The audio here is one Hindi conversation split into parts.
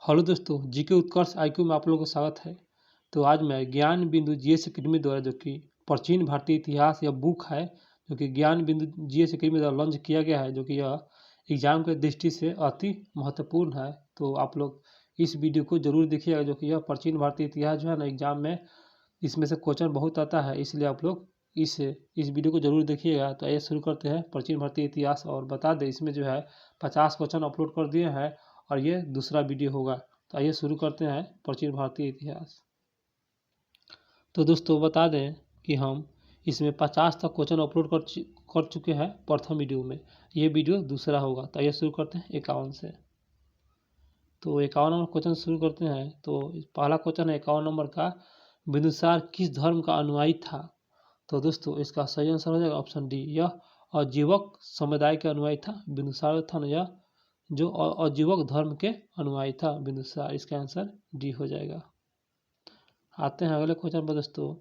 हेलो दोस्तों, जीके उत्कर्ष आईक्यू में आप लोगों को स्वागत है। तो आज मैं ज्ञान बिंदु जीएस अकेडमी द्वारा जो कि प्राचीन भारतीय इतिहास या बुक है जो कि ज्ञान बिंदु जीएस अकेडमी द्वारा लॉन्च किया गया है, जो कि यह एग्जाम के दृष्टि से अति महत्वपूर्ण है। तो आप लोग इस वीडियो को जरूर देखिएगा, जो कि यह प्राचीन भारतीय इतिहास जो है ना एग्जाम में इसमें से क्वेश्चन बहुत आता है, इसलिए आप लोग इस वीडियो को जरूर देखिएगा। तो आइए शुरू करते हैं प्राचीन भारतीय इतिहास। और बता दें, इसमें जो है 50 क्वेश्चन अपलोड कर दिए हैं और ये दूसरा वीडियो होगा। तो आइए शुरू करते हैं प्राचीन भारतीय इतिहास। तो दोस्तों बता दें कि हम इसमें 50 तक क्वेश्चन अपलोड कर चुके हैं प्रथम वीडियो में, ये वीडियो दूसरा होगा। तो आइए शुरू करते हैं 51 से। तो 51 नंबर क्वेश्चन शुरू करते हैं। तो पहला क्वेश्चन है 51 नंबर का, बिंदुसार किस धर्म का अनुयायी था? तो दोस्तों इसका सही आंसर हो जाएगा ऑप्शन डी, यह अजीवक समुदाय के अनुयायी था। बिंदुसार था ना, यह जो अजीवक धर्म के अनुयायी था बिंदुसार। इसका आंसर डी हो जाएगा। आते हैं अगले क्वेश्चन पर दोस्तों।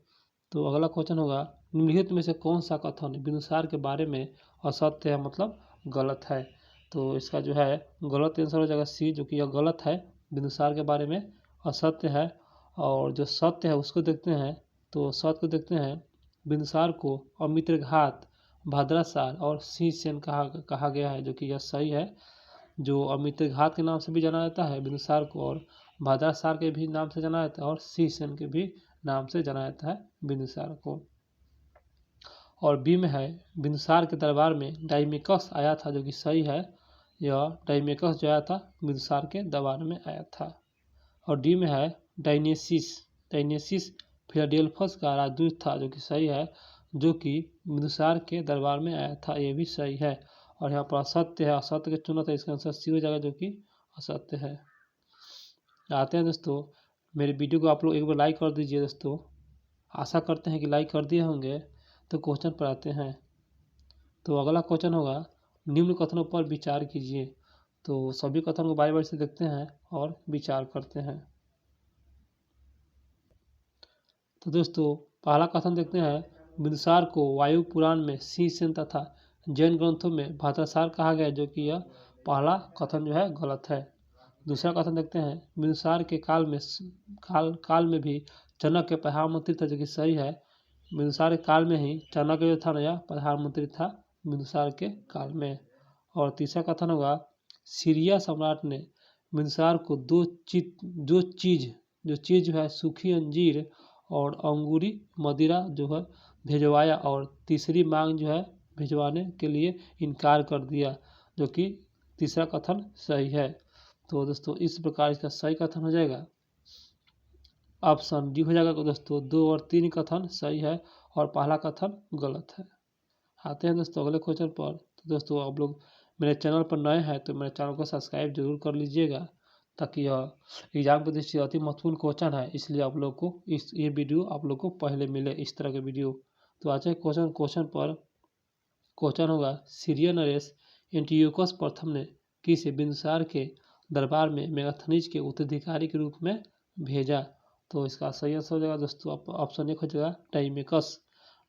तो अगला क्वेश्चन होगा, निम्नलिखित में से कौन सा कथन बिंदुसार के बारे में असत्य है, मतलब गलत है? तो इसका जो है गलत आंसर हो जाएगा सी, जो कि यह गलत है, बिंदुसार के बारे में असत्य है। और जो सत्य है उसको देखते हैं। तो सत्य को देखते हैं, बिंदुसार को अमित्रघात, भद्रासार और सिंहसेन कहा गया है, जो कि यह सही है। जो अमित्रघात के नाम से भी जाना जाता है बिंदुसार को, और भद्रासार के भी नाम से जाना जाता है, और सिंहसेन के भी नाम से जाना जाता है बिंदुसार को। और बी में है, बिंदुसार के दरबार में डाइमेकस आया था, जो कि सही है। यह डाइमेकस जो आया था बिंदुसार के दरबार में आया था। और डी में है, डायनेसिस फिलाडेल्फस का राजदूत था, जो कि सही है, जो कि बिंदुसार के दरबार में आया था, ये भी सही है। और यहाँ पर असत्य है, असत्य के चुना था, इसका आंसर सी हो जाएगा, जो कि असत्य है। आते हैं दोस्तों, मेरे वीडियो को आप लोग एक बार लाइक कर दीजिए दोस्तों, आशा करते हैं कि लाइक कर दिए होंगे। तो क्वेश्चन पर आते हैं। तो अगला क्वेश्चन होगा, निम्न कथनों पर विचार कीजिए। तो सभी कथन को बारी बारी से देखते हैं और विचार करते हैं। तो दोस्तों पहला कथन देखते हैं, बिंदुसार को वायु पुराण में सिंहसेन तथा जैन ग्रंथों में भद्रासार कहा गया, जो कि यह पहला कथन जो है गलत है। दूसरा कथन देखते हैं, बिंदुसार के काल में भी चाणक्य प्रधानमंत्री था, जो कि सही है। बिंदुसार के काल में ही चाणक्य जो था नया प्रधानमंत्री था बिंदुसार के काल में। और तीसरा कथन होगा, सीरिया सम्राट ने बिंदुसार को जो चीज जो है सूखी अंजीर और अंगूरी मदिरा जो है भिजवाया, और तीसरी मांग जो है भिजवाने के लिए इनकार कर दिया, जो कि तीसरा कथन सही है। तो दोस्तों इस प्रकार इसका सही कथन हो जाएगा ऑप्शन डी हो जाएगा। तो दोस्तों 2 और 3 कथन सही है और पहला कथन गलत है। आते हैं दोस्तों अगले क्वेश्चन पर। तो दोस्तों आप लोग मेरे चैनल पर नए हैं तो मेरे चैनल को सब्सक्राइब जरूर कर लीजिएगा, ताकि यह एग्जाम के दृष्टि अति महत्वपूर्ण क्वेश्चन है, इसलिए आप लोग को ये वीडियो आप लोग को पहले मिले, इस तरह के वीडियो। तो आज क्वेश्चन पर क्वेश्चन होगा, सीरिया नरेश एंटियोकस प्रथम ने किसे बिंदुसार के दरबार में मेगास्थनीज के उत्तराधिकारी के रूप में भेजा? तो इसका सही आंसर हो जाएगा दोस्तों ऑप्शन 1 हो जाएगा डाइमेकस।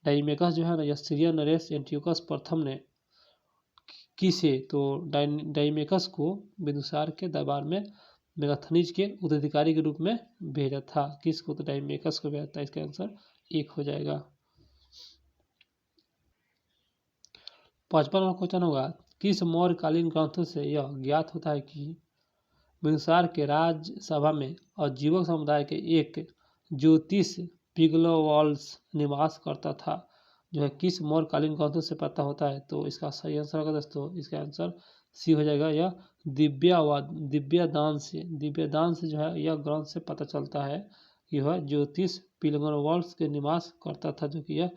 डाइमेकस जो है ना, यह सीरिया नरेश एंटियोकस प्रथम ने किसे, तो डाइमेकस को बिंदुसार के दरबार में मेगास्थनीज के उत्तराधिकारी के रूप में भेजा था। किसको? तो डाइमेकस को भेजा था। इसका आंसर 1 हो जाएगा। 55वां क्वेश्चन होगा, किस मौर्यकालीन ग्रंथों से यह ज्ञात होता है कि बिंदुसार के राजसभा में अजीवक समुदाय के एक ज्योतिष पिगलोवाल्स निवास करता था? जो है किस मौर्यकालीन ग्रंथों से पता होता है? तो इसका सही आंसर होगा दोस्तों, इसका आंसर सी हो जाएगा, यह दिव्यदान से जो है यह ग्रंथ से पता चलता है कि वह ज्योतिष पिगलोवाल्स के निवास करता था, जो कि यह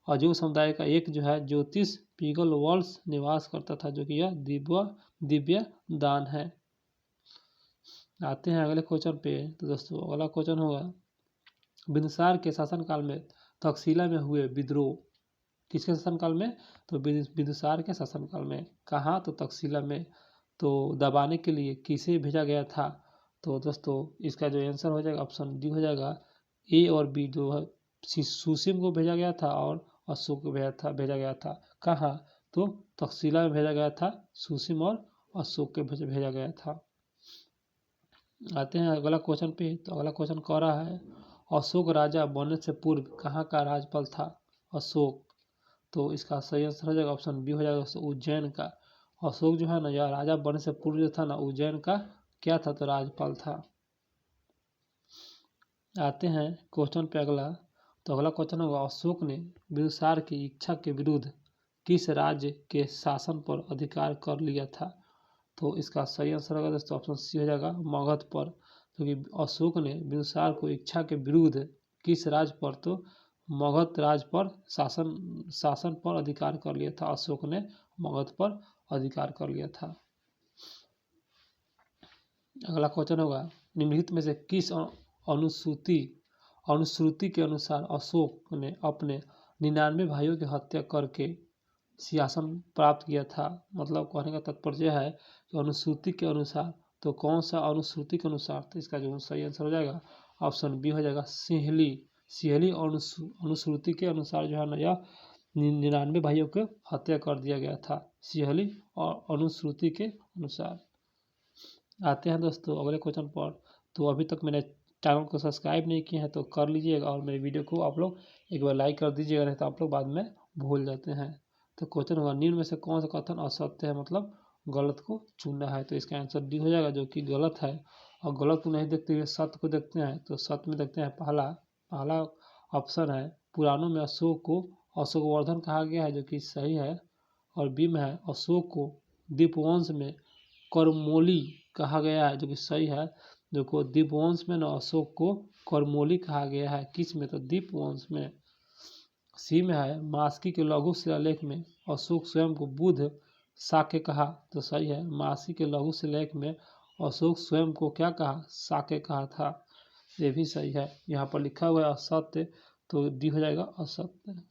अजूब समुदाय का एक जो है ज्योतिष पिगलोवाल्स निवास करता था, जो कि यह दिव्य दान है। आते हैं अगले क्वेश्चन पे। तो दोस्तों अगला क्वेश्चन होगा, बिंदुसार के शासनकाल में तक्षशिला में हुए विद्रोह किसके शासनकाल में? तो बिंदुसार के शासनकाल में। कहाँ? तो तक्षशिला में। तो दबाने के लिए किसे भेजा गया था? तो दोस्तों इसका जो आंसर हो जाएगा ऑप्शन डी हो जाएगा, ए और बी जो है सुसीम को भेजा गया था और अशोक को भेजा गया था। कहाँ? तो तक्षशिला में भेजा गया था, सुसीम और अशोक के भेजा गया था। आते हैं अगला क्वेश्चन पे। तो अगला क्वेश्चन कह रहा है अशोक राजा बनने से पूर्व कहाँ का राज्यपाल था? अशोक। तो इसका सही आंसर हो जाएगा ऑप्शन बी हो जाएगा दोस्तों, उज्जैन का। अशोक जो है ना, यह राजा बनने से पूर्व जो था ना, उज्जैन का क्या था? तो राज्यपाल था। आते हैं क्वेश्चन पे अगला। तो अगला क्वेश्चन होगा अशोक ने बिंदुसार की इच्छा के विरुद्ध किस राज्य के शासन पर अधिकार कर लिया था? तो इसका सही आंसर होगा दोस्तों ऑप्शन सी हो जाएगा, मगध पर। क्योंकि अशोक ने बिंदुसार को इच्छा के विरुद्ध किस राज्य पर? तो मगध राज्य पर शासन पर अधिकार कर लिया था। अशोक ने मगध पर अधिकार कर लिया था। अगला क्वेश्चन होगा निम्नलिखित में से किस अनुश्रुति के अनुसार अशोक ने अपने 99 भाइयों की हत्या करके सिंहासन प्राप्त किया था? मतलब कहने का तात्पर्य है कि अनुश्रुति के अनुसार। तो कौन सा अनुश्रुति के अनुसार? तो इसका जो सही आंसर हो जाएगा ऑप्शन बी हो जाएगा, सिहली अनुश्रुति के अनुसार जो है ना, यह 99 भाइयों को हत्या कर दिया गया था, सिहली और अनुश्रुति के अनुसार। आते हैं दोस्तों अगले क्वेश्चन पर। तो अभी तक मैंने चैनल को सब्सक्राइब नहीं किया है तो कर लीजिएगा, और मेरे वीडियो को आप लोग एक बार लाइक कर दीजिएगा, नहीं तो आप लोग बाद में भूल जाते हैं। तो क्वेश्चन होगा निम्न में से कौन सा कथन असत्य है, मतलब गलत को चुनना है? तो इसका आंसर डी हो जाएगा, जो कि गलत है। और गलत को नहीं देखते हुए सत्य को देखते हैं। तो सत्य में देखते हैं पहला ऑप्शन है पुराणों में अशोक को अशोकवर्धन कहा गया है, जो कि सही है। और बी में है अशोक को दीपवंश में करमोली कहा गया है, जो कि सही है। देखो दीपवंश में ना अशोक को करमोली कहा गया है, किस में? तो दीपवंश में। सी में है मास्की के लघु शिलालेख में अशोक स्वयं को बुद्ध शाक्य कहा, तो सही है। मास्की के लघु शिलालेख में अशोक स्वयं को क्या कहा? शाक्य कहा था, ये भी सही है। यहाँ पर लिखा हुआ है असत्य, तो डी हो जाएगा असत्य।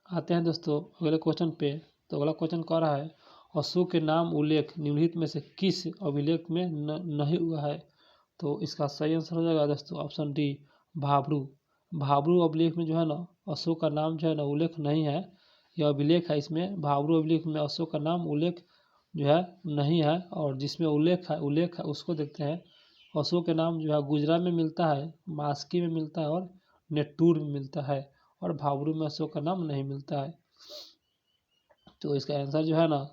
आते हैं दोस्तों अगले क्वेश्चन पे। तो अगला क्वेश्चन कह रहा है अशोक के नाम उल्लेख निम्नलिखित में से किस अभिलेख में नहीं हुआ है? तो इसका सही आंसर हो जाएगा दोस्तों ऑप्शन डी, भाब्रू। भाब्रू अभिलेख में जो है ना, अशोक का नाम जो है ना उल्लेख नहीं है। यह अभिलेख है, इसमें भाब्रू अभिलेख में अशोक का नाम उल्लेख जो है नहीं है। और जिसमें उल्लेख है उसको देखते हैं। अशोक के नाम जो है गुजरात में मिलता है, मास्की में मिलता है और नेट्टूर में मिलता है, और भाब्रू में अशोक का नाम नहीं मिलता है। तो इसका आंसर जो है ना,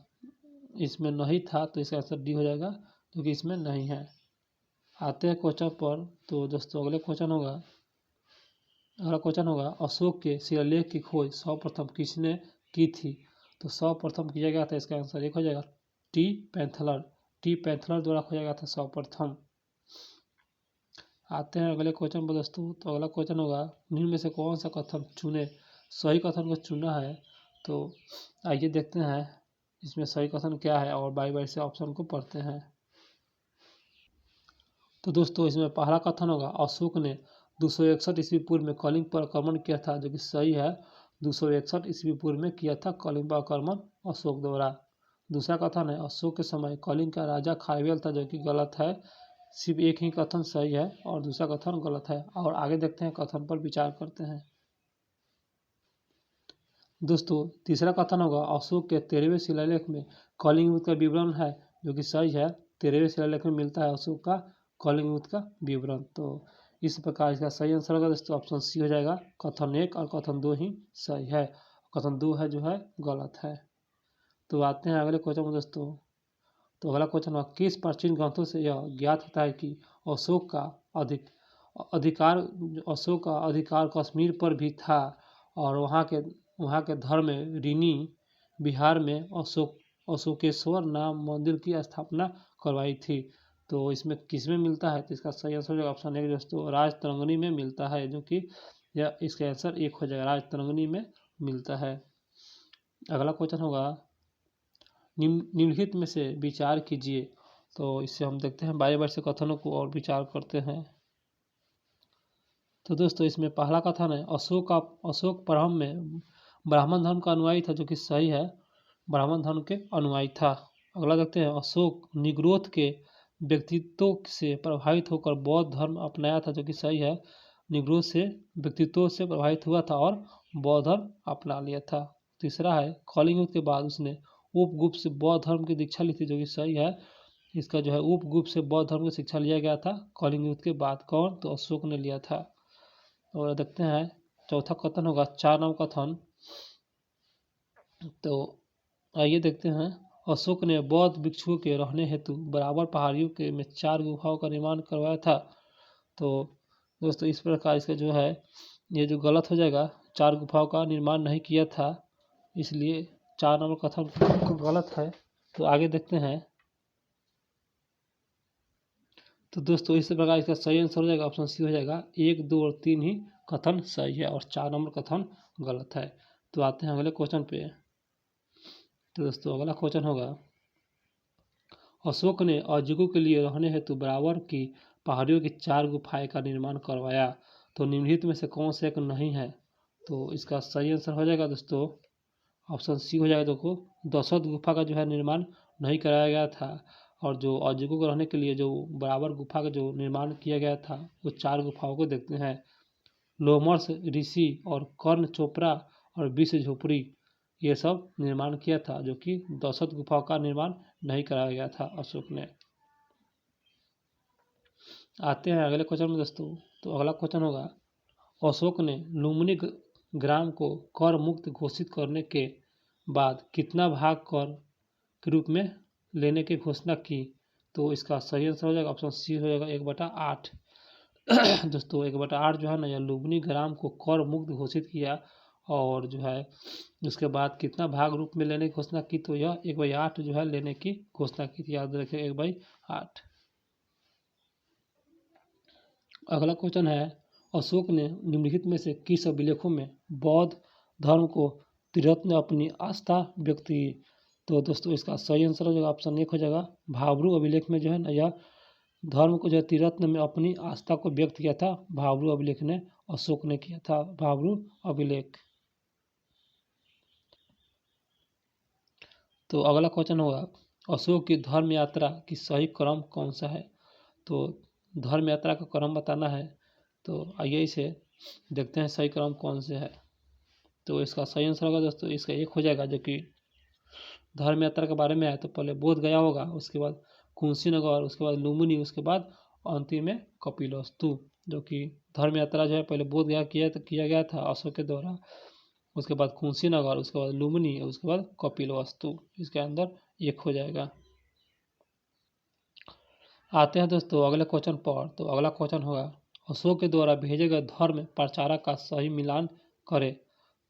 इसमें नहीं था, तो इसका आंसर डी हो जाएगा, क्योंकि इसमें नहीं है। आते हैं क्वेश्चन पर। तो दोस्तों अगला क्वेश्चन होगा अशोक के शिलालेख की खोज सर्वप्रथम किसने की थी? तो सर्वप्रथम किया गया था, इसका आंसर एक हो जाएगा टी पैंथलर द्वारा खोजा गया था सर्वप्रथम। आते हैं अगले क्वेश्चन पर दोस्तों। तो अगला क्वेश्चन होगा निम्न में से कौन सा कथन चुने? सही कथन को चुनना है। तो आइए देखते हैं इसमें सही कथन क्या है, और बारी बारी से ऑप्शन को पढ़ते हैं। तो दोस्तों इसमें पहला कथन होगा अशोक ने 261 ईस्वी पूर्व में कलिंग पर आक्रमण किया था, जो कि सही है। 261 ईस्वी पूर्व में किया था कलिंग पर आक्रमण अशोक द्वारा। दूसरा कथन है अशोक के समय कलिंग का राजा खारवेल था, जो कि गलत है। सिर्फ एक ही कथन सही है और दूसरा कथन गलत है। और आगे देखते हैं, कथन पर विचार करते हैं। दोस्तों तीसरा कथन होगा अशोक के 13वें शिलालेख में कलिंग युद्ध का विवरण है, जो कि सही है। 13वें शिलालेख में मिलता है अशोक का कलिंग युद्ध का विवरण। तो इस प्रकार इसका सही आंसर होगा दोस्तों ऑप्शन सी हो जाएगा। कथन 1 और कथन 2 ही सही है, कथन 2 है जो है गलत है। तो आते हैं अगले क्वेश्चन में दोस्तों। तो अगला क्वेश्चन हुआ किस प्राचीन ग्रंथों से यह ज्ञात होता है कि अशोक का अधिकार कश्मीर पर भी था, और वहाँ के धर्म ऋणी बिहार में अशोकेश्वर नाम मंदिर की स्थापना करवाई थी। तो इसमें किस में मिलता है? तो इसका सही आंसर ऑप्शन एक दोस्तों राजतरंगिणी में मिलता है, जो कि यह इसका आंसर एक हो जाएगा, राजतरंगिणी में मिलता है। अगला क्वेश्चन होगा निम्नलिखित में से विचार कीजिए। तो इससे हम देखते हैं बारी बारी से कथनों को और विचार करते हैं। तो दोस्तों इसमें पहला कथन है अशोक प्रारंभ में ब्राह्मण धर्म का अनुयायी था, जो कि सही है, ब्राह्मण धर्म के अनुयायी था। अगला देखते हैं अशोक निग्रोध के व्यक्तित्व से प्रभावित होकर बौद्ध धर्म अपनाया था, जो कि सही है। निग्रोध से व्यक्तित्व से प्रभावित हुआ था और बौद्ध धर्म अपना लिया था। तीसरा है कलिंग युद्ध के बाद उसने उपगुप्त से बौद्ध धर्म की दीक्षा ली थी, जो कि सही है। इसका जो है उपगुप्त से बौद्ध धर्म की शिक्षा लिया गया था कलिंग युद्ध के बाद। कौन? तो अशोक ने लिया था। और देखते हैं चौथा कथन होगा 4 नंबर कथन। तो आइए देखते हैं। अशोक ने बौद्ध भिक्षुओं के रहने हेतु बराबर पहाड़ियों के में 4 गुफाओं का निर्माण करवाया था। तो दोस्तों इस प्रकार इसका जो है ये जो गलत हो जाएगा, 4 गुफाओं का निर्माण नहीं किया था, इसलिए 4 नंबर कथन गलत है। तो आगे देखते हैं। तो दोस्तों इस प्रकार इसका सही आंसर हो जाएगा ऑप्शन सी हो जाएगा। 1, 2 और 3 ही कथन सही है और 4 नंबर कथन गलत है। तो आते हैं अगले क्वेश्चन पे। तो दोस्तों अगला क्वेश्चन होगा अशोक ने अजगों के लिए रहने हेतु बराबर की पहाड़ियों की 4 गुफाएं का निर्माण करवाया। तो निम्नलिखित में से कौन से एक नहीं है? तो इसका सही आंसर हो जाएगा दोस्तों ऑप्शन सी हो जाएगा। देखो दशरथ गुफा का जो है निर्माण नहीं कराया गया था, और जो अजगों को रहने के लिए जो बराबर गुफा का जो निर्माण किया गया था वो 4 गुफाओं को देखते हैं। लोमर्स ऋषि और कर्ण चोपड़ा और विश्व झोपड़ी ये सब निर्माण किया था, जो कि दशरथ गुफा का निर्माण नहीं कराया गया था अशोक ने। आते हैं अगले क्वेश्चन में दोस्तों। तो अगला क्वेश्चन होगा अशोक ने लुम्बिनी ग्राम को कर मुक्त घोषित करने के बाद कितना भाग कर के रूप में लेने की घोषणा की? तो इसका सही आंसर हो जाएगा ऑप्शन सी हो जाएगा 1/8। दोस्तों 1/8 जो है ना यह लुम्बिनी ग्राम को कर मुक्त घोषित किया, और जो है उसके बाद कितना भाग रूप में लेने की घोषणा की? तो यह 1/8 जो है लेने की घोषणा की थी। याद रखिए 1/8। अगला क्वेश्चन है अशोक ने निम्नलिखित में से किस अभिलेखों में बौद्ध धर्म को त्रिरत्न अपनी आस्था व्यक्त की? तो दोस्तों इसका सही आंसर हो जाएगा ऑप्शन 1 हो जाएगा। भाब्रू अभिलेख में जो है ना यह धर्म को जो है त्रिरत्न में अपनी आस्था को व्यक्त किया था। भाब्रू अभिलेख ने अशोक ने किया था, भाब्रू अभिलेख। तो अगला क्वेश्चन होगा अशोक की धर्म यात्रा की सही क्रम कौन सा है? तो धर्म यात्रा का क्रम बताना है। तो आइए इसे देखते हैं सही क्रम कौन से है। तो इसका सही आंसर होगा दोस्तों इसका 1 हो जाएगा, जो कि धर्म यात्रा के बारे में है। तो पहले बोध गया होगा, उसके बाद कुंसीनगर, उसके बाद लुम्बिनी, उसके बाद अंतिम में कपिलवस्तु। जो कि धर्म यात्रा जो है पहले बोध गया किया गया था अशोक के द्वारा, उसके बाद कुंसीनगर, उसके बाद लुम्बिनी, उसके बाद कपिलवस्तु। इसके अंदर 1 हो जाएगा। आते हैं दोस्तों अगले क्वेश्चन पर। तो अगला क्वेश्चन होगा अशोक के द्वारा भेजे गए धर्म प्रचारक का सही मिलान करें।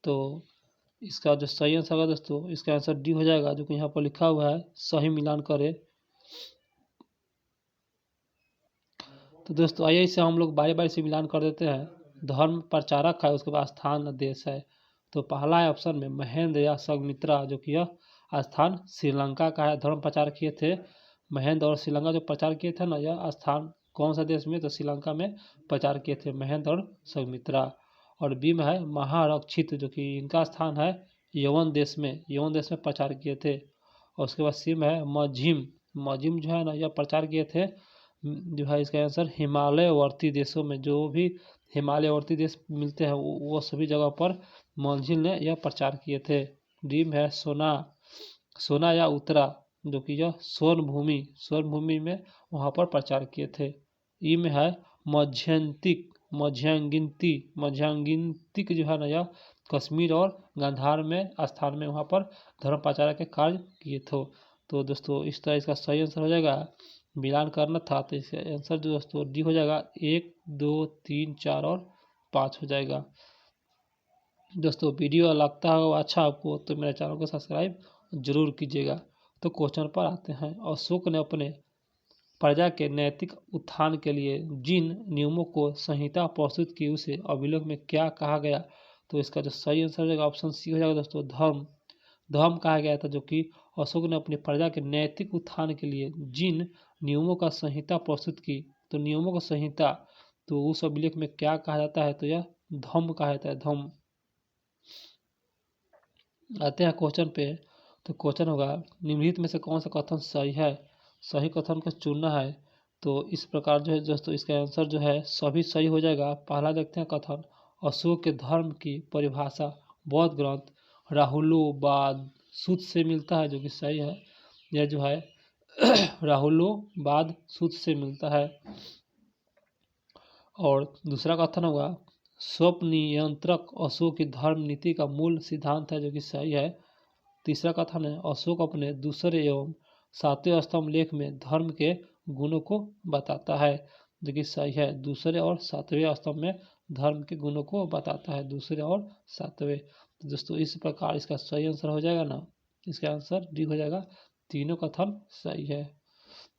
तो इसका जो सही आंसर होगा दोस्तों इसका आंसर डी हो जाएगा, जो कि यहाँ पर लिखा हुआ है सही मिलान करें। तो दोस्तों आइए इसे हम लोग बारी बारी से मिलान कर देते हैं। धर्म प्रचारक है, उसके बाद स्थान देश है। तो पहला है ऑप्शन में महेंद्र या संघमित्रा, जो कि यह स्थान श्रीलंका का है। धर्म प्रचार किए थे महेंद्र, और श्रीलंका जो प्रचार किए थे ना यह स्थान कौन सा देश में? तो श्रीलंका में प्रचार किए थे महेंद्र और संघमित्रा। और बी में है महारक्षित, जो कि इनका स्थान है यवन देश में, यवन देश में प्रचार किए थे। और उसके बाद सी में है मजिम, मजिम जो है ना यह प्रचार किए थे जो है इसका आंसर हिमालयवर्ती देशों में, जो भी हिमालयवर्ती देश मिलते हैं वो सभी जगह पर मंजिल ने यह प्रचार किए थे। डी में है सोना, सोना या उत्तरा, जो कि यह स्वर्ण भूमि में वहाँ पर प्रचार किए थे। ई में है मध्यंतिक, मध्यांगिनतिक जो है ना यह कश्मीर और गांधार में स्थान में वहाँ पर धर्म प्रचार के कार्य किए थे। तो दोस्तों इस तरह इसका सही आंसर हो जाएगा, मिलान करना था। तो इसका आंसर जो दोस्तों डी हो जाएगा। 1, 2, 3, 4 और 5 हो जाएगा। दोस्तों वीडियो लगता है अच्छा आपको तो मेरे चैनल को सब्सक्राइब जरूर कीजिएगा। तो क्वेश्चन पर आते हैं अशोक ने अपने प्रजा के नैतिक उत्थान के लिए जिन नियमों को संहिता प्रस्तुत की उसे अभिलेख में क्या कहा गया? तो इसका जो सही आंसर हो जाएगा ऑप्शन सी हो जाएगा दोस्तों धर्म कहा गया था, जो कि अशोक ने अपनी प्रजा के नैतिक उत्थान के लिए जिन नियमों का संहिता प्रस्तुत की। तो नियमों का संहिता तो उस अभिलेख में क्या कहा जाता है? तो यह धम्म कहा जाता है, धम्म। आते हैं क्वेश्चन पे। तो क्वेश्चन होगा निम्नलिखित में से कौन सा कथन सही है? सही कथन को चुनना है। तो इस प्रकार जो है दोस्तों इसका आंसर जो है सभी सही हो जाएगा। पहला देखते हैं कथन अशोक के धर्म की परिभाषा बौद्ध ग्रंथ राहुलोबाद सूत से मिलता है, जो कि सही है। यह जो है राहुलोवाद सूत्र से मिलता है। और दूसरा कथन होगा स्वप्न नियंत्रक अशोक की धर्म नीति का मूल सिद्धांत है, जो कि सही है। तीसरा कथन है अशोक अपने दूसरे एवं सातवें स्तंभ लेख में धर्म के गुणों को बताता है, जो कि सही है। दूसरे और सातवें स्तंभ में धर्म के गुणों को बताता है, दूसरे और सातवें। तो दोस्तों इस प्रकार इसका सही आंसर हो जाएगा ना, इसका आंसर डी हो जाएगा। तीनों कथन सही है।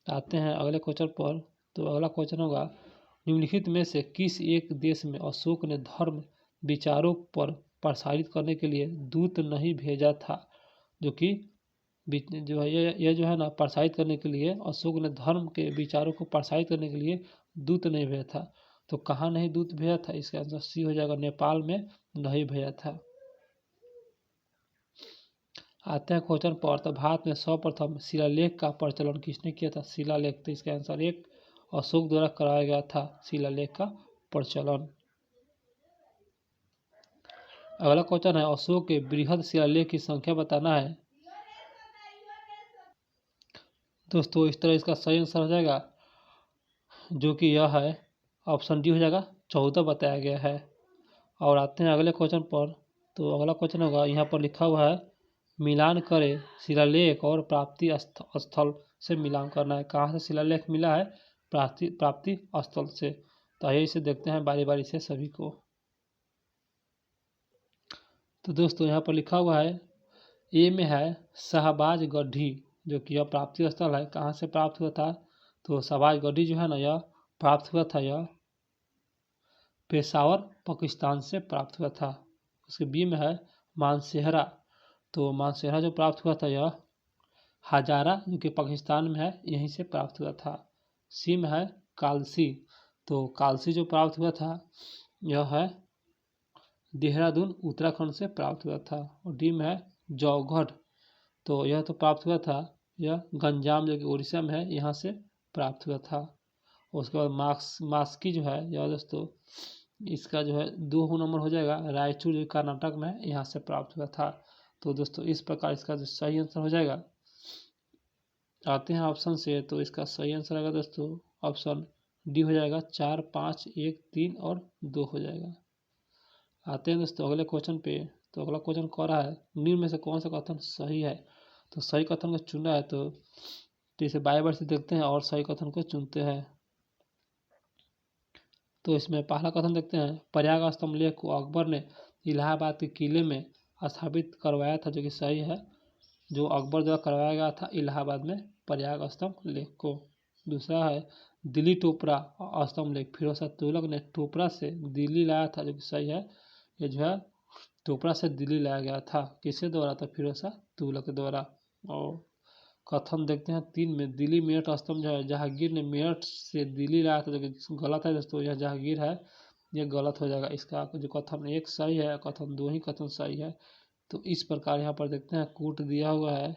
आते हैं अगले क्वेश्चन पर। तो अगला क्वेश्चन होगा निम्नलिखित में से किस एक देश में अशोक ने धर्म विचारों पर प्रसारित करने के लिए दूत नहीं भेजा था, जो कि जो है ये जो है ना प्रसारित करने के लिए अशोक ने धर्म के विचारों को प्रसारित करने के लिए दूत नहीं भेजा था। तो कहाँ नहीं दूत भेजा था, इसका आंसर सी हो जाएगा, नेपाल में नहीं भेजा था। आते हैं क्वेश्चन पर। तो भारत में सर्वप्रथम शिलालेख का प्रचलन किसने किया था? शिलालेख, तो इसका आंसर एक अशोक द्वारा कराया गया था शिलालेख का प्रचलन। अगला क्वेश्चन है अशोक के बृहद शिलालेख की संख्या बताना है। दोस्तों इस तरह इसका सही आंसर हो जाएगा, जो कि यह है ऑप्शन डी हो जाएगा, 14 बताया गया है। और आते हैं अगले क्वेश्चन पर। तो अगला क्वेश्चन होगा, यहाँ पर लिखा हुआ है मिलान करें शिलालेख और प्राप्ति स्थल से मिलान करना है। कहाँ से शिलालेख मिला है? प्राप्ति स्थल से। तो आइए इसे देखते हैं बारी बारी से सभी को। तो दोस्तों यहाँ पर लिखा हुआ है ए में है शाहबाज गढ़ी, जो कि यह प्राप्ति स्थल है। कहाँ से प्राप्त हुआ था? तो शाहबाज गढ़ी जो है ना यह प्राप्त हुआ था, यह पेशावर पाकिस्तान से प्राप्त हुआ था। उसके बी में है मानसेहरा, तो मानसेहरा जो प्राप्त हुआ था यह हजारा, जो कि पाकिस्तान में है, यहीं से प्राप्त हुआ था। सी में है कालसी, तो कालसी जो प्राप्त हुआ था यह है देहरादून उत्तराखंड से प्राप्त हुआ था। और डी में है जौगढ़, तो यह तो प्राप्त हुआ था, यह गंजाम जो कि उड़ीसा में है, यहाँ से प्राप्त हुआ था। उसके बाद मास्की जो है यह दोस्तों इसका जो है 2 नंबर हो जाएगा, रायचूर जो कर्नाटक में है, यहाँ से प्राप्त हुआ था। तो दोस्तों इस प्रकार इसका जो सही आंसर हो जाएगा। आते हैं ऑप्शन से। तो इसका सही आंसर आएगा दोस्तों ऑप्शन डी हो जाएगा, 4, 5, 1, 3 और 2 हो जाएगा। आते हैं दोस्तों अगले क्वेश्चन पे। तो अगला क्वेश्चन कह रहा है निम्न में से कौन सा कथन सही है? तो सही कथन को चुना है, तो इसे बार बार से देखते हैं और सही कथन को चुनते हैं। तो इसमें पहला कथन देखते हैं प्रयाग स्तंभ लेख को अकबर ने इलाहाबाद के किले में स्थापित करवाया था, जो कि सही है, जो अकबर द्वारा करवाया गया था इलाहाबाद में प्रयाग स्तंभ लेख को। दूसरा है दिल्ली टोपरा स्तंभ लेख फिरोज शाह तुगलक ने टोपरा से दिल्ली लाया था, जो कि सही है। ये जो है टोपरा से दिल्ली लाया गया था, किसके द्वारा? था फिरोज शाह तुगलक के द्वारा। और कथन देखते हैं 3 में दिल्ली मेरठ स्तंभ जो है जहांगीर ने मेरठ से दिल्ली लाया था, जो कि गलत है दोस्तों, यह जहांगीर है, यह गलत हो जाएगा। इसका जो कथन 1 सही है, कथन 2 ही कथन सही है। तो इस प्रकार यहाँ पर देखते हैं कूट दिया हुआ है,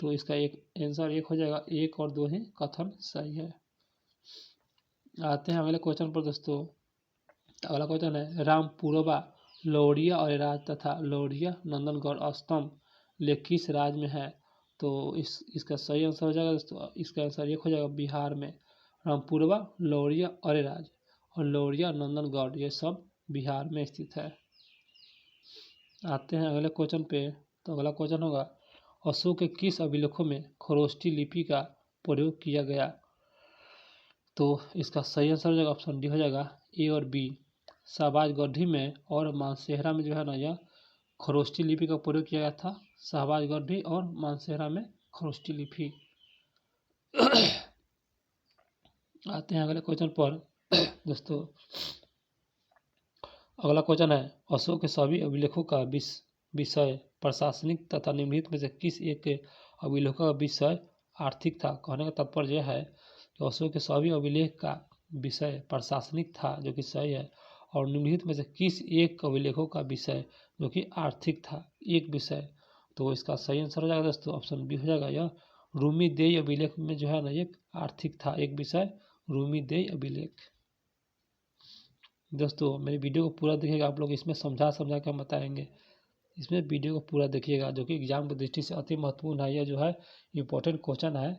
तो इसका एक आंसर 1 हो जाएगा, 1 और 2 ही कथन सही है। आते हैं अगले क्वेश्चन पर दोस्तों। अगला क्वेश्चन है रामपुरवा लौरिया और राज तथा लौरिया नंदनगढ़ स्तंभ लेख किस राज्य में है? तो इसका सही आंसर हो जाएगा दोस्तों, इसका आंसर 1 हो जाएगा, बिहार में। रामपुरवा लौरिया अरेराज और लौरिया नंदनगढ़ ये सब बिहार में स्थित है। आते हैं अगले क्वेश्चन पे। तो अगला क्वेश्चन होगा अशोक के किस अभिलेखों में खरोष्ठी लिपि का प्रयोग किया गया? तो इसका सही आंसर हो जाएगा ऑप्शन डी हो जाएगा, ए और बी। शाहबाज गढ़ी में और मानसेहरा में जो है ना यह खरोष्ठी लिपि का प्रयोग किया गया था। शाहबाज गढ़ी और मानसेहरा में खरोष्ठी लिपि। आते हैं अगले क्वेश्चन पर दोस्तों। अगला क्वेश्चन है अशोक के सभी अभिलेखों का विषय प्रशासनिक तथा निम्नलिखित में से किस एक के अभिलेखों का विषय आर्थिक था? कहने का तात्पर्य यह है कि अशोक के सभी अभिलेख का विषय प्रशासनिक था, जो कि सही है। और निम्नलिखित में से किस एक अभिलेखों का विषय जो कि आर्थिक था, एक विषय? तो इसका सही आंसर हो जाएगा दोस्तों ऑप्शन बी हो जाएगा, यह रूमी देय अभिलेख में जो है ना एक आर्थिक था, एक विषय रूमी देय अभिलेख। दोस्तों मेरी वीडियो को पूरा देखिएगा, आप लोग इसमें समझा के हम बताएंगे। इसमें वीडियो को पूरा देखिएगा, जो कि एग्जाम की दृष्टि से अति महत्वपूर्ण है। यह जो है इम्पोर्टेंट क्वेश्चन है,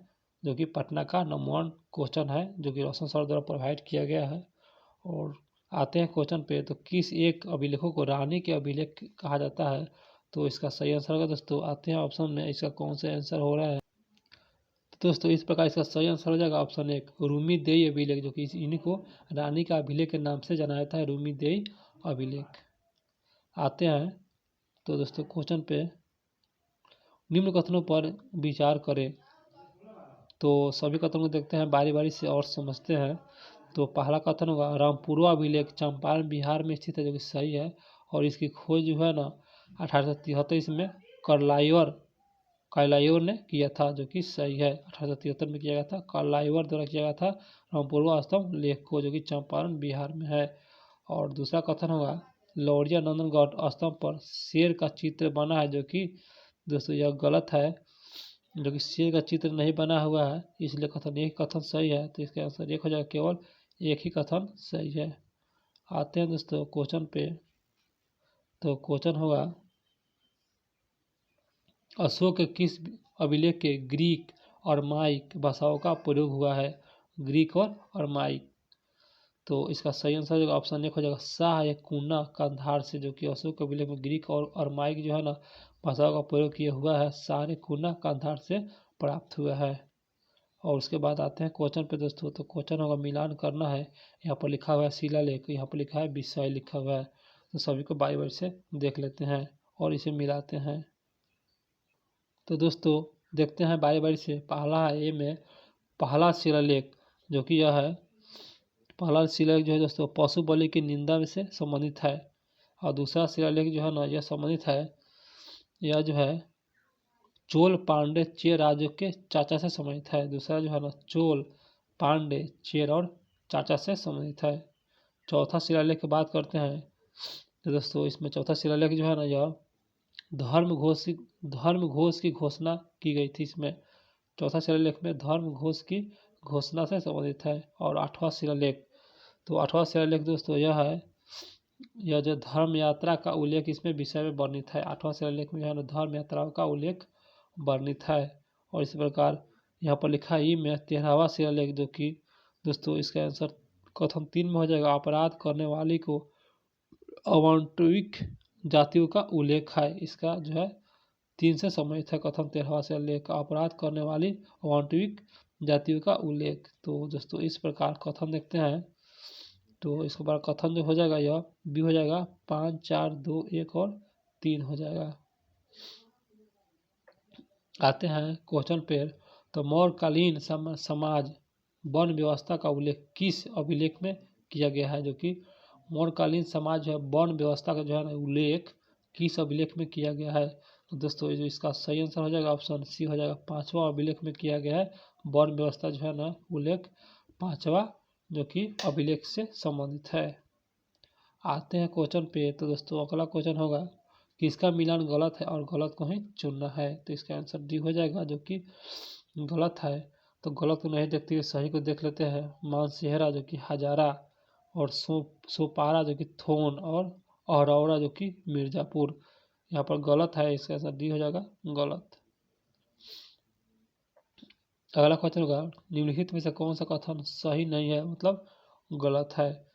जो कि पटना का नंबर 1 क्वेश्चन है, जो कि रोशन सर द्वारा प्रोवाइड किया गया है। और आते हैं क्वेश्चन पे, तो किस एक अभिलेखों को रानी के अभिलेख कहा जाता है? तो इसका सही आंसर होगा दोस्तों, आते हैं ऑप्शन में, इसका कौन सा आंसर हो रहा है। तो दोस्तों इस प्रकार इसका सही आंसर हो जाएगा ऑप्शन 1 रूमी देई अभिलेख, जो कि इन्हीं को रानी का अभिलेख के नाम से जाना जाता है, रूमी देई अभिलेख। आते हैं तो दोस्तों क्वेश्चन पे, निम्न कथनों पर विचार करें। तो सभी कथनों को देखते हैं बारी बारी से और समझते हैं। तो पहला कथन होगा, रामपुरवा अभिलेख चंपारण बिहार में स्थित है, जो कि सही है। और इसकी खोज जो है ना 1873 में कार्लाइवर ने किया था, जो कि सही है। 1873 में किया गया था, कार्लाइवर द्वारा किया गया था रामपुरवा स्तंभ लेख को, जो कि चंपारण बिहार में है। और दूसरा कथन होगा, लौरिया नंदनगढ़ स्तंभ पर शेर का चित्र बना है, जो कि दोस्तों यह गलत है, जो कि शेर का चित्र नहीं बना हुआ है, इसलिए कथन एक कथन सही है। तो इसका आंसर एक हो जाएगा, केवल एक ही कथन सही है। आते हैं दोस्तों क्वेश्चन पे, तो क्वेश्चन होगा, अशोक के किस अभिलेख के ग्रीक और माइक भाषाओं का प्रयोग हुआ है? ग्रीक और माइक। तो इसका सही आंसर जो ऑप्शन 1 हो जाएगा, शाह या कूना कंधार से, जो कि अशोक के अभिलेख में ग्रीक और माइक जो है ना भाषाओं का प्रयोग किया हुआ है, शाह ने कूना कंधार से प्राप्त हुआ है। और उसके बाद आते हैं क्वेश्चन पे दोस्तों, तो क्वेश्चन होगा, मिलान करना है। यहाँ पर लिखा हुआ है शिलालेख, यहाँ पर लिखा है विषय लिखा हुआ है। तो सभी को बारी बारी से देख लेते हैं और इसे मिलाते हैं। तो दोस्तों देखते हैं बारी बारी से। पहला है ए में, पहला शिलालेख जो कि यह है, पहला शिलालेख जो है दोस्तों पशु बलि की निंदा में से संबंधित है। और दूसरा शिलालेख जो है ना यह संबंधित है, यह जो है चोल पांडे चेर राज्यों के चाचा से संबंधित है। दूसरा जो है ना चोल पांडे चेर और चाचा से संबंधित है। चौथा शिलालेख की बात करते हैं, तो दोस्तों इसमें चौथा शिलालेख जो है ना यह धर्म घोष की घोषणा की गई थी। इसमें चौथा शिलालेख में धर्म घोष की घोषणा से संबंधित है। और आठवां शिलालेख, तो आठवां शिलालेख दोस्तों यह है, यह जो धर्म यात्रा का उल्लेख इसमें विषय में वर्णित है। आठवां शिलालेख में जो है ना धर्म यात्राओं का उल्लेख वर्णित है। और इस प्रकार यहाँ पर लिखा है ई में 13वां शिलालेख, जो कि दोस्तों इसका आंसर कथन 3 में हो जाएगा, अपराध करने वाली को अवांतरिक जातियों का उल्लेख है। इसका जो है 3 से संबंधित है कथन 13वां शिलालेख, अपराध करने वाली अवांतरिक जातियों का उल्लेख। तो दोस्तों इस प्रकार कथन देखते हैं, तो इसके बाद कथन जो हो जाएगा यह बी हो जाएगा, 5 4 2 1 और 3 हो जाएगा। आते हैं क्वेश्चन पे, तो मौर्यकालीन समाज वन व्यवस्था का उल्लेख किस अभिलेख में किया गया है? जो कि मौर्यकालीन समाज जो है वन व्यवस्था का जो है ना उल्लेख किस अभिलेख में किया गया है? तो दोस्तों ये जो इसका सही आंसर हो जाएगा ऑप्शन सी हो जाएगा, 5वां अभिलेख में किया गया है। वन व्यवस्था जो है ना उल्लेख 5वां जो कि अभिलेख से संबंधित है। आते हैं क्वेश्चन पे, तो दोस्तों अगला क्वेश्चन होगा, किसका मिलान गलत है और गलत को ही चुनना है? तो इसका आंसर डी हो जाएगा, जो कि गलत है। तो गलत को नहीं देखते हुए सही को देख लेते हैं। मानसेहरा जो कि हजारा, और सोपारा जो कि थोन, और अहरौरा जो कि मिर्जापुर। यहाँ पर गलत है, इसका आंसर डी हो जाएगा गलत। अगला क्वेश्चन होगा, निम्नलिखित में से कौन सा कथन सही नहीं है, मतलब गलत है?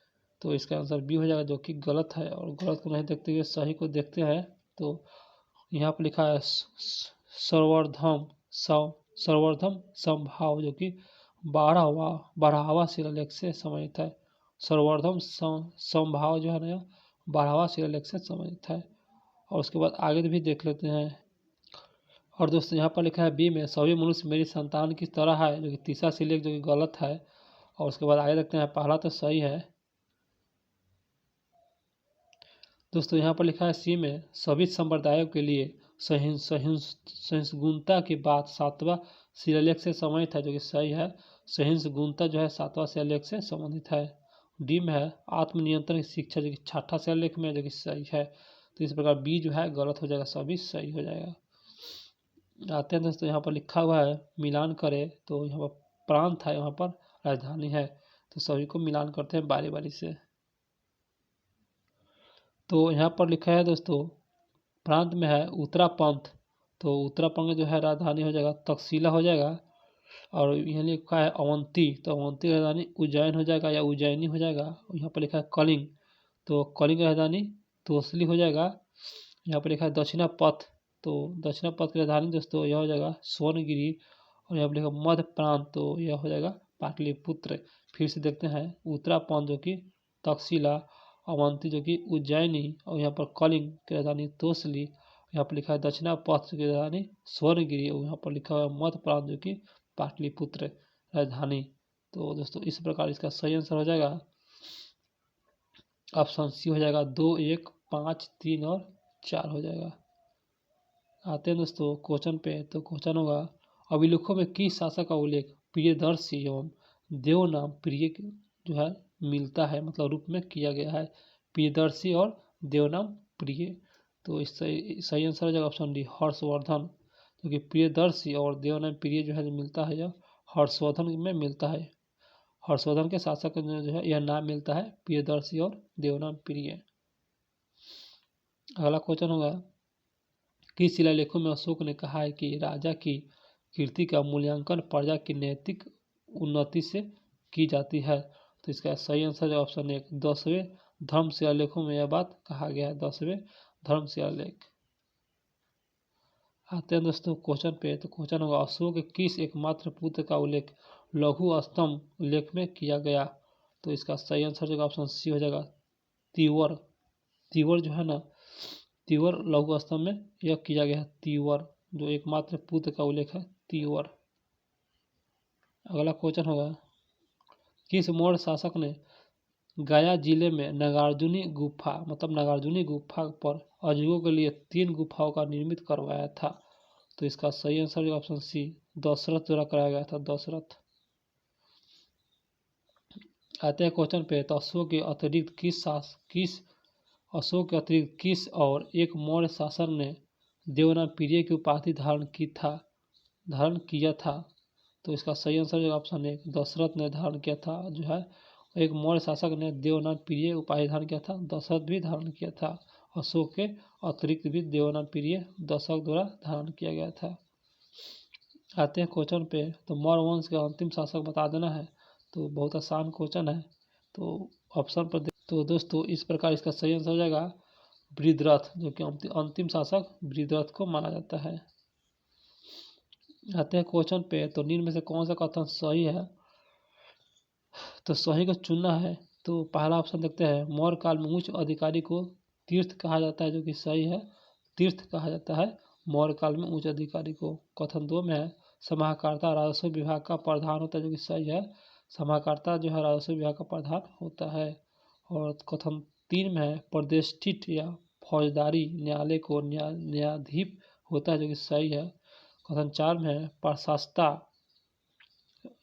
तो इसका आंसर बी हो जाएगा, जो कि गलत है। और गलत को नहीं देखते हुए सही को देखते हैं। तो यहाँ पर लिखा है सर्वोर्धम संभाव, जो कि 12वां शिलालेख से संबंधित है। सर्वोर्धम संभाव जो है ना 12वां शिलालेख से संबंधित है। और उसके बाद आगे भी देख लेते हैं। और दोस्तों यहाँ पर लिखा है बी में, सभी मनुष्य मेरी संतान की तरह है, जो कि तीसरा शिलालेख जो कि गलत है। और उसके बाद आगे देखते हैं, पहला तो सही है। दोस्तों यहाँ पर लिखा है सी में, सभी संप्रदायों के लिए सहिष्णुता की बात 7वां शिलालेख से संबंधित है, जो कि सही है। सहिष्णुता जो है 7वां शिलालेख से संबंधित है। डी में है आत्मनियंत्रण की शिक्षा, जो कि 6ठा शिलालेख में, जो कि सही है। तो इस प्रकार बी जो है गलत हो जाएगा, सभी सही हो जाएगा। आते हैं दोस्तों, यहाँ पर लिखा हुआ है मिलान करें, तो यहाँ पर प्रांत है, यहाँ पर राजधानी है। तो सभी को मिलान करते हैं बारी बारी से। तो यहाँ पर लिखा है दोस्तों, प्रांत में है उत्तरापंथ, तो उत्तरापंथ जो है राजधानी हो जाएगा तक्षशिला हो जाएगा। और यहाँ लिखा है अवंती, तो अवंती राजधानी उज्जैन हो जाएगा या उज्जैनी हो जाएगा। यहाँ पर लिखा है कलिंग, तो कलिंग राजधानी तोसली हो जाएगा। यहाँ पर लिखा है दक्षिणापथ, तो दक्षिणापथ की राजधानी दोस्तों यह हो जाएगा स्वर्णगिरी। और यहाँ पर लिखा मध्य प्रांत, तो यह हो जाएगा पाटलिपुत्र। फिर से देखते हैं उत्तरापंथ जो कि तक्षशिला, अवंती जो कि उज्जैनी, और यहाँ पर कलिंग की राजधानी तोसली। यहाँ पर लिखा है दक्षिणापथ की राजधानी स्वर्णगिरी, और यहाँ पर लिखा हुआ है मध्य प्रांत जो कि पाटलिपुत्र राजधानी। तो दोस्तों इस प्रकार इसका सही आंसर हो जाएगा ऑप्शन सी हो जाएगा 2, 1, 5, 3 और 4 हो जाएगा। आते हैं दोस्तों क्वेश्चन पे, तो क्वेश्चन होगा अभिलेखों में किस शासक का उल्लेख प्रियदर्शी एवं देवनाम प्रिय जो है मिलता है, मतलब रूप में किया गया है, प्रियदर्शी और देवनाम प्रिय। तो इस सही आंसर हो जाएगा ऑप्शन डी हर्षवर्धन, क्योंकि प्रियदर्शी और देवनाम प्रिय जो है मिलता है यह हर्षवर्धन में मिलता है। हर्षवर्धन के शासक जो है यह नाम मिलता है प्रियदर्शी और देवनाम प्रिय। अगला क्वेश्चन होगा किस शिलालेखों में अशोक ने कहा है कि राजा की कीर्ति का मूल्यांकन प्रजा की नैतिक उन्नति से की जाती है। तो इसका सही आंसर है ऑप्शन 1 10वें धर्म शिलालेखों में यह बात कहा गया है, 10वें धर्म शिलालेख। आते हैं दोस्तों क्वेश्चन पे, तो क्वेश्चन होगा अशोक के किस एकमात्र पुत्र का उल्लेख लघु स्तंभ लेख में किया गया। तो इसका सही आंसर जो ऑप्शन सी हो जाएगा तीवर। तीवर जो है ना, तीवर लघु स्तंभ में यह किया गया है, तीवर जो एकमात्र पुत्र का उल्लेख है तीवर। अगला क्वेश्चन होगा किस मौर्य शासक ने गया जिले में नागार्जुनी गुफा, मतलब नागार्जुनी गुफा पर अजूबों के लिए 3 गुफाओं का निर्मित करवाया था। तो इसका सही आंसर ऑप्शन सी दशरथ द्वारा कराया गया था, दशरथ। आते हैं क्वेश्चन पे, तो अशोक के अतिरिक्त किस और एक मौर्य शासक ने देवनाम प्रिय की उपाधि धारण किया था। तो इसका सही आंसर ऑप्शन 1 दशरथ ने धारण किया था जो है। एक मौर्य शासक ने देवनाम प्रिय उपाधि धारण किया था, दशरथ भी धारण किया था। अशोक के अतिरिक्त भी देवनाम प्रिय दशरथ द्वारा धारण किया गया था। आते हैं क्वेश्चन पे, तो मौर्य वंश के अंतिम शासक बता देना है। तो बहुत आसान क्वेश्चन है, तो ऑप्शन पर तो दोस्तों इस प्रकार इसका सही आंसर हो जाएगा बृहद्रथ, जो कि अंतिम शासक बृहद्रथ को माना जाता है। आते हैं क्वेश्चन पे, तो निम्न में से कौन सा कथन सही है, तो सही को चुनना है। तो पहला ऑप्शन देखते हैं मौर्य काल में उच्च अधिकारी को तीर्थ कहा जाता है, जो कि सही है, तीर्थ कहा जाता है मौर्य काल में उच्च अधिकारी को। कथन 2 में है समाहर्ता राजस्व विभाग का प्रधान होता है, जो कि सही है, समाहर्ता जो है राजस्व विभाग का प्रधान होता है। और कथन 3 में है प्रतिष्ठित या फौजदारी न्यायालय को न्यायाधीश होता है, जो कि सही है। कथन 4 में है प्रशासता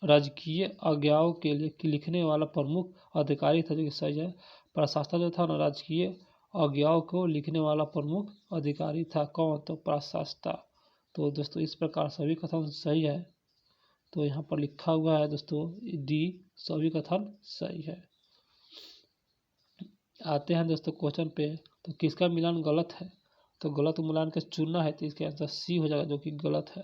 राजकीय आज्ञाओं के लिए लिखने वाला प्रमुख अधिकारी था, जो कि सही है। प्रशासता जो था ना राजकीय आज्ञाओं को लिखने वाला प्रमुख अधिकारी था, कौन, तो प्रशासता। तो दोस्तों इस प्रकार सभी कथन सही है, तो यहाँ पर लिखा हुआ है दोस्तों डी सभी कथन सही है। आते हैं दोस्तों क्वेश्चन पे, तो किसका मिलान गलत है, तो गलत मिलान के चुनना है, तो इसका आंसर सी हो जाएगा, जो कि गलत है।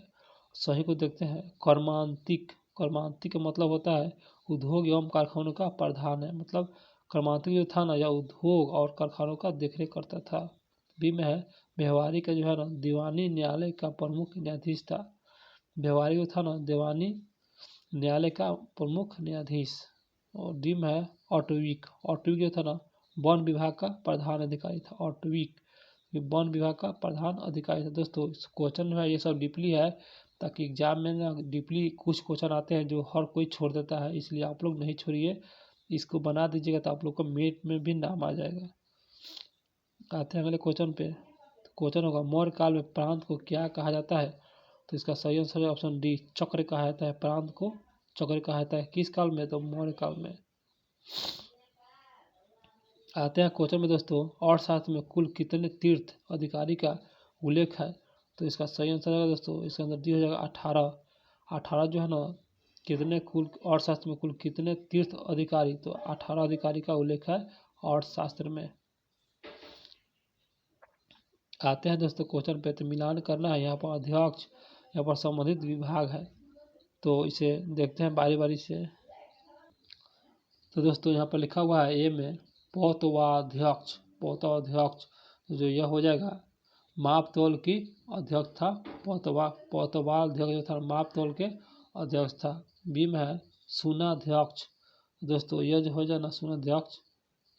सही को देखते हैं कर्मांतिक, कर्मांतिक का मतलब होता है उद्योग एवं कारखानों का प्रधान है, मतलब कर्मांतिक जो था ना यह उद्योग और कारखानों का देखरेख करता था। बी में है व्यवहारिक का जो है ना दीवानी न्यायालय का प्रमुख न्यायाधीश था, व्यवहारिक जो था ना दीवानी न्यायालय का प्रमुख न्यायाधीश। और डी में है ऑटोविक, ऑटोविक जो था ना वन विभाग का प्रधान अधिकारी था, ऑटोविक वन विभाग का प्रधान अधिकारी था। दोस्तों इस क्वेश्चन में ये सब डीपली है, ताकि एग्जाम में ना डीपली कुछ क्वेश्चन आते हैं जो हर कोई छोड़ देता है, इसलिए आप लोग नहीं छोड़िए, इसको बना दीजिएगा, तो आप लोग को मेट में भी नाम आ जाएगा। आते हैं अगले क्वेश्चन पे, तो क्वेश्चन होगा मौर्य काल में प्रांत को क्या कहा जाता है। तो इसका सही आंसर है ऑप्शन डी चक्र कहा जाता है, प्रांत को चक्र कहा जाता है। किस काल में, तो मौर्य काल में। आते हैं क्वेश्चन में दोस्तों और साथ में कुल कितने तीर्थ अधिकारी का उल्लेख है। तो इसका सही आंसर है दोस्तों, इसके अंदर डी हो जाएगा 18। 18 जो है ना कितने कुल और शास्त्र में कुल कितने तीर्थ अधिकारी, तो 18 अधिकारी का उल्लेख है और शास्त्र में। आते हैं दोस्तों क्वेश्चन पे, तो मिलान करना है। यहाँ पर अध्यक्ष, यहाँ पर संबंधित विभाग है, तो इसे देखते हैं बारी बारी से। तो दोस्तों यहाँ पर लिखा हुआ है ए में पौतवाध्यक्ष, पौतवाध्यक्ष, तो जो यह हो जाएगा माप तौल की अध्यक्ष था, पौतवाध्यक्ष जो था माप तौल के अध्यक्ष था। बी में है सुनाध्यक्ष, दोस्तों यह जो हो जाएगा सुनाध्यक्ष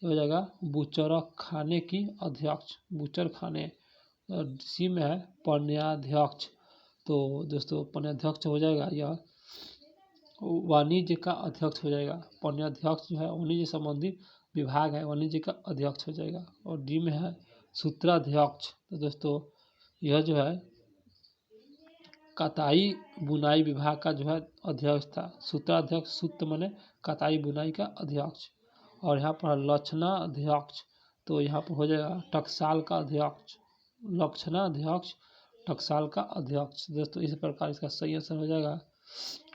हो जाएगा बुचर खाने की अध्यक्ष, बुचर खाने। और सी में है पण्याध्यक्ष, तो दोस्तों पण्याध्यक्ष हो जाएगा यह वाणिज्य का अध्यक्ष हो जाएगा। पण्याध्यक्ष जो है वाणिज्य संबंधी विभाग है, वाणिज्य का अध्यक्ष हो जाएगा। और डी में है सूत्राध्यक्ष, तो दोस्तों यह जो है कताई बुनाई विभाग का जो है अध्यक्ष था। सूत्राध्यक्ष, सूत्र माने कताई बुनाई का अध्यक्ष। और यहाँ पर लक्षणाध्यक्ष, तो यहाँ पर हो जाएगा टकसाल का अध्यक्ष, लक्षणाध्यक्ष टकसाल का अध्यक्ष। दोस्तों इस प्रकार इसका सही आंसर हो जाएगा।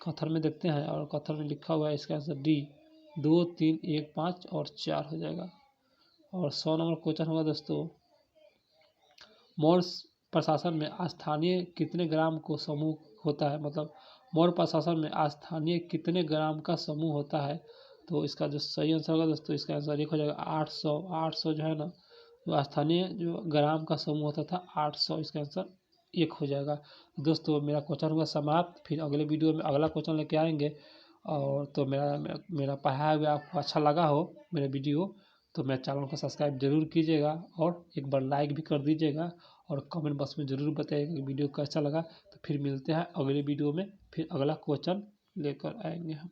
कथन में देखते हैं, और कथन में लिखा हुआ है इसका आंसर डी 2, 3, 1, 5 और 4 हो जाएगा। और 100 नंबर क्वेश्चन होगा दोस्तों, मौर्य प्रशासन में स्थानीय कितने ग्राम को समूह होता है, मतलब मौर्य प्रशासन में स्थानीय कितने ग्राम का समूह होता है। तो इसका जो सही आंसर होगा दोस्तों, इसका आंसर एक हो जाएगा 800। 800 जो है ना, तो स्थानीय जो ग्राम का समूह होता था 800, इसका आंसर एक हो जाएगा। दोस्तों मेरा क्वेश्चन हुआ समाप्त, फिर अगले वीडियो में अगला क्वेश्चन लेके आएंगे। और तो मेरा पढ़ाया हुआ आपको अच्छा लगा हो मेरा वीडियो, तो मेरे चैनल को सब्सक्राइब जरूर कीजिएगा और एक बार लाइक भी कर दीजिएगा। और कमेंट बॉक्स में ज़रूर बताइएगा कि वीडियो कैसा लगा। तो फिर मिलते हैं अगले वीडियो में, फिर अगला क्वेश्चन लेकर आएंगे हम।